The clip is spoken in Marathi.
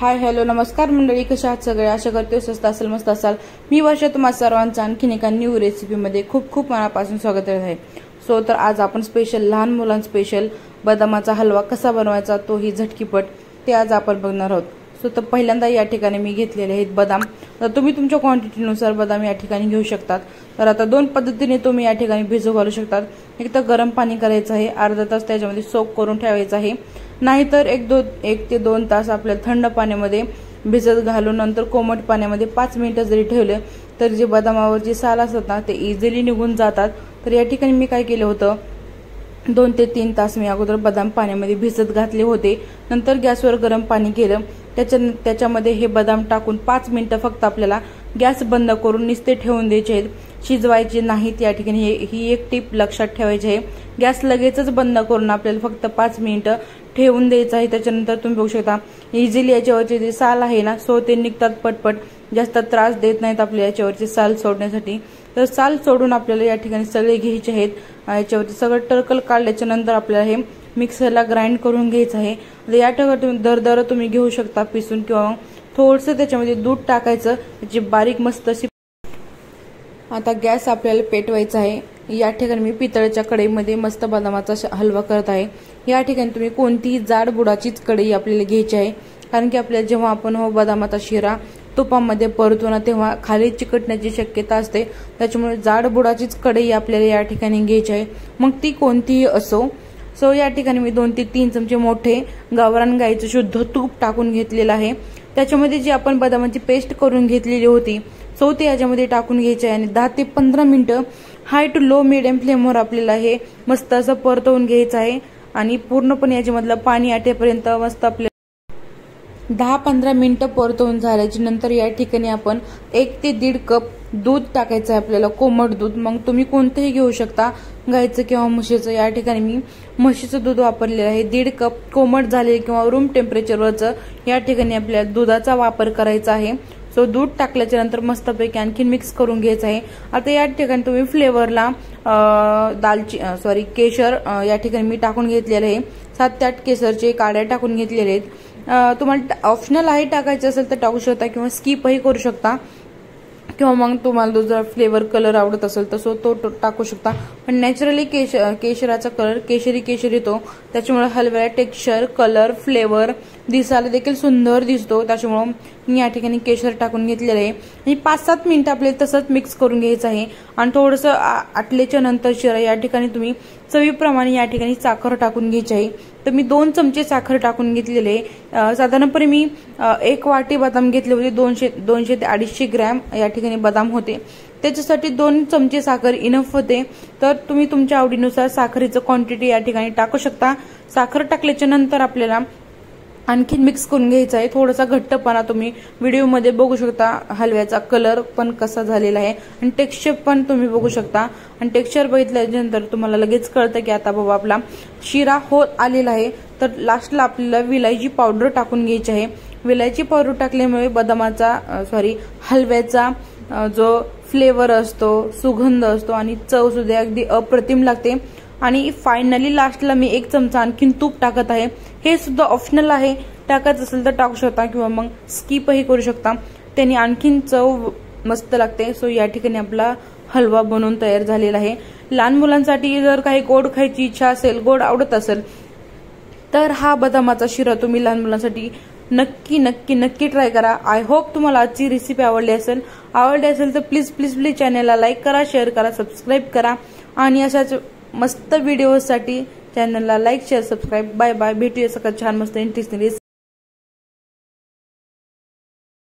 हाय हॅलो नमस्कार मंडळी, कशा आहात सगळे? आशा करते स्वस्त असेल, मस्त असाल. मी वर्षा तुम्हाला सर्वांचं आणखीन एका न्यू रेसिपीमध्ये खूप खूप मनापासून स्वागत आहे. तर आज आपण स्पेशल लहान मुलां स्पेशल बदामाचा हलवा कसा बनवायचा तोही झटकीपट ते आज आपण बघणार आहोत. तर पहिल्यांदा या ठिकाणी मी घेतलेले आहेत बदाम. तर तुम्ही तुमच्या क्वांटिटीनुसार बदाम या ठिकाणी घेऊ शकतात. तर आता दोन पद्धतीने तुम्ही या ठिकाणी भिजू घालू शकतात. एक तर गरम पाणी करायचं आहे, अर्धा तास त्याच्यामध्ये सोक करून ठेवायचं आहे. नाहीतर एक ते 2 तास आपल्याला थंड पाण्यामध्ये भिजत घालून नंतर कोमट पाण्यामध्ये 5 मिनिटं जरी ठेवले तर जे बदामावरची साल असतात ना ते इझिली निघून जातात. तर या ठिकाणी मी काय केलं होतं, 2 ते 3 तास मी अगोदर बदाम पाण्यामध्ये भिजत घातले होते. नंतर गॅसवर गरम पाणी केलं, त्याच्यामध्ये हे बदाम टाकून 5 मिनिटं फक्त आपल्याला गॅस बंद करून नुसते ठेवून द्यायचे आहेत, शिजवायचे नाहीत. या ठिकाणी ही एक टिप लक्षात ठेवायची आहे. गॅस लगेचच बंद करून आपल्याला फक्त 5 मिनिटं ठेवून द्यायचं आहे. त्याच्यानंतर तुम्ही बघू शकता इझिली याच्यावरचे जे साल आहे ना ते निघतात पटपट, जास्त त्रास देत नाहीत आपल्या याच्यावरचे साल सोडण्यासाठी. तर साल सोडून आपल्याला या ठिकाणी सगळे घ्यायचे आहेत. याच्यावरती सगळं टर्कल काढल्याच्या नंतर आपल्याला हे मिक्सरला ग्राइंड करून घ्यायचं आहे. या ठिकाणी दरदर तुम्ही घेऊ शकता पिसून, किंवा थोडंसं त्याच्यामध्ये दूध टाकायचं, त्याची बारीक मस्त अशी. आता गॅस आपल्याला पेटवायचा आहे. या ठिकाणी मी पितळेच्या कढईमध्ये मस्त बदामाचा हलवा करत आहे. या ठिकाणी तुम्ही कोणतीही जाड बुडाचीच कढई आपल्याला घ्यायची आहे, कारण की आपल्याला जेव्हा आपण बदामाचा शिरा तुपामध्ये परतो ना तेव्हा खाली चिकटण्याची शक्यता असते. त्याच्यामुळे जाड बुडाचीच कढई आपल्याला या ठिकाणी घ्यायची आहे, मग ती कोणतीही असो. या ठिकाणी मी 2 ते 3 चमचे मोठे गावरान गाईचं शुद्ध तूप टाकून घेतलेलं आहे. त्याच्यामध्ये जी आपण बदामाची पेस्ट करून घेतलेली होती ते याच्यामध्ये टाकून घ्यायचे आहे आणि 10 ते 15 मिनिटं हाय टू लो मिडियम फ्लेमवर आपल्याला हे मस्त असं परतवून घ्यायचं आहे. आणि पूर्णपणे याच्यामधलं पाणी आटेपर्यंत मस्त आपल्याला 10-15 मिनिटं परतवून झाल्याच्या नंतर या ठिकाणी आपण 1 ते 1.5 कप दूध टाकायचं आहे आपल्याला, कोमट दूध. मग तुम्ही कोणतेही घेऊ शकता, गाईचं किंवा म्हशीचं. या ठिकाणी मी म्हशीचं दूध वापरलेलं आहे. 1.5 कप कोमट झाले किंवा रूम टेम्परेचरवरचं या ठिकाणी आपल्याला दुधाचा वापर करायचा आहे. दूध टाकल्याच्या नंतर मस्तपैकी आणखी मिक्स करून घ्यायचं आहे. आता या ठिकाणी तुम्ही फ्लेवरला केशर या ठिकाणी मी टाकून घेतलेलं आहे. 7 ते 8 केसरचे काड्या टाकून घेतलेले आहेत. तुम्हाला ऑप्शनल आहे टाकायचं असेल तर टाकू शकता, किंवा स्किपही करू शकता, किंवा मग तुम्हाला जर फ्लेवर कलर आवडत असेल तर तो टाकू शकता. पण नॅचरली केशराचा कलर केशरी येतो, त्याच्यामुळे हलव्याला टेक्स्चर, कलर, फ्लेवर दिसायला देखील सुंदर दिसतो. त्याच्यामुळे मी या ठिकाणी केशर टाकून घेतलेलं आहे. आणि 5-7 मिनिटं आपल्याला तसंच मिक्स करून घ्यायचं आहे. आणि थोडंसं आटल्याच्या नंतर शिरा या ठिकाणी तुम्ही चवीप्रमाणे या ठिकाणी साखर टाकून घ्यायची आहे. तर मी 2 चमचे साखर टाकून घेतलेले आहे. साधारणपणे मी 1 वाटी बदाम घेतले होते. 200 ते 250 ग्रॅम या ठिकाणी बदाम होते. त्याच्यासाठी 2 चमचे साखर इनफ होते. तर तुम्ही तुमच्या आवडीनुसार साखरेचं क्वांटिटी या ठिकाणी टाकू शकता. साखर टाकल्याच्या नंतर आपल्याला आणखी मिक्स करून घ्यायचं आहे. थोडासा घट्टपणा तुम्ही व्हिडिओमध्ये बघू शकता. हलव्याचा कलर पण कसा झालेला आहे आणि टेक्स्चर पण तुम्ही बघू शकता. आणि टेक्स्चर बघितल्यानंतर तुम्हाला लगेच कळतं की आता बाबा आपला शिरा होत आलेला आहे. तर लास्टला आपल्याला विलायची पावडर टाकून घ्यायची आहे. विलायची पावडर टाकल्यामुळे हलव्याचा जो फ्लेवर असतो, सुगंध असतो आणि चव सुद्धा अगदी अप्रतिम लागते. आणि फायनली लास्टला मी 1 चमचा आणखीन तूप टाकत आहे. हे सुद्धा ऑप्शनल आहे, टाकायचं असेल तर टाकू शकता, किंवा मग स्किपही करू शकता. त्याने आणखीन चव मस्त लागते. या ठिकाणी आपला हलवा बनवून तयार झालेला आहे. लहान मुलांसाठी जर काही गोड खायची इच्छा असेल, गोड आवडत असेल, तर हा बदामाचा शिरा तुम्ही लहान मुलांसाठी नक्की ट्राय करा. आय होप तुम्हाला आजची रेसिपी आवडली असेल तर प्लीज चॅनलला लाईक करा, शेअर करा, सबस्क्राईब करा. आणि अशाच मस्त व्हिडिओसाठी चॅनलला like, share, subscribe. Bye bye. भेटूया सगळं छान मस्त इंटरेस्टिंग